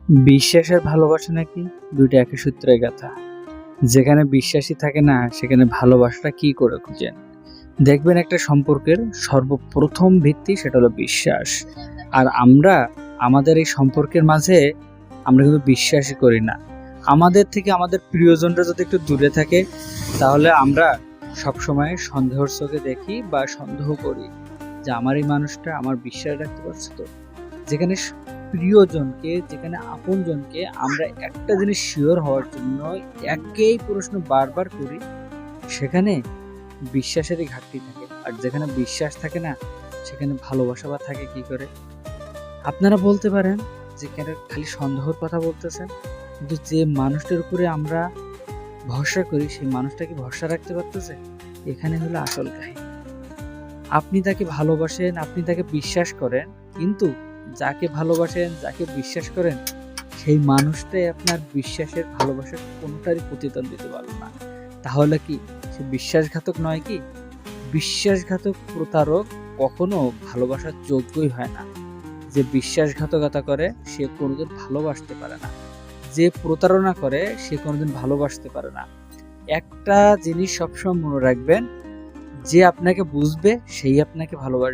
বিশ্বাস আর ভালোবাসা নাকি দুইটা একই সূত্রে গাঁথা। যেখানে বিশ্বাসই থাকে না সেখানে ভালোবাসাটা কি করে খুঁজেন? দেখবেন একটা সম্পর্কের সর্বপ্রথম ভিত্তি সেটা হলো বিশ্বাস। আর আমরা আমাদের এই সম্পর্কের মাঝে আমরা কিন্তু বিশ্বাসই করি না। আমাদের থেকে আমাদের প্রিয়জনরা যদি একটু দূরে থাকে তাহলে আমরা সবসময় সন্দেহের চোখে দেখি বা সন্দেহ করি যে আমার এই মানুষটা আমার বিশ্বাস রাখতে পারছে তো। যেখানে প্রিয়জনকে, যেখানে আপনজনকে আমরা একটা জিনিস শিওর হওয়ার জন্য একই প্রশ্ন বারবার করি, সেখানে বিশ্বাসেরই ঘাটতি থাকে। আর যেখানে বিশ্বাস থাকে না সেখানে ভালোবাসা বা থাকে কি করে? আপনারা বলতে পারেন যে কেন খালি সন্দেহের কথা বলতেছেন, কিন্তু যে মানুষটার উপরে আমরা ভরসা করি সেই মানুষটা কি ভরসা রাখতে পারতেছে? এখানে হলো আসল কাহিনী। আপনি তাকে ভালোবাসেন, আপনি তাকে বিশ্বাস করেন, কিন্তু যাকে ভালোবাসেন, যাকে বিশ্বাস করেন, সেই মানুষটাই আপনার বিশ্বাসের, ভালোবাসার কোনোটারই প্রতিদান দিতে পারল না। তাহলে কি সে বিশ্বাসঘাতক নয় কি? বিশ্বাসঘাতক, প্রতারক কখনো ভালোবাসার যোগ্যই হয় না। যে বিশ্বাসঘাতকতা করে সে কোনোদিন ভালোবাসতে পারে না। যে প্রতারণা করে সে কোনোদিন ভালোবাসতে পারে না। একটা জিনিস সবসময় মনে রাখবেন, যে আপনাকে বুঝবে সেই আপনাকে ভালোবাসবে।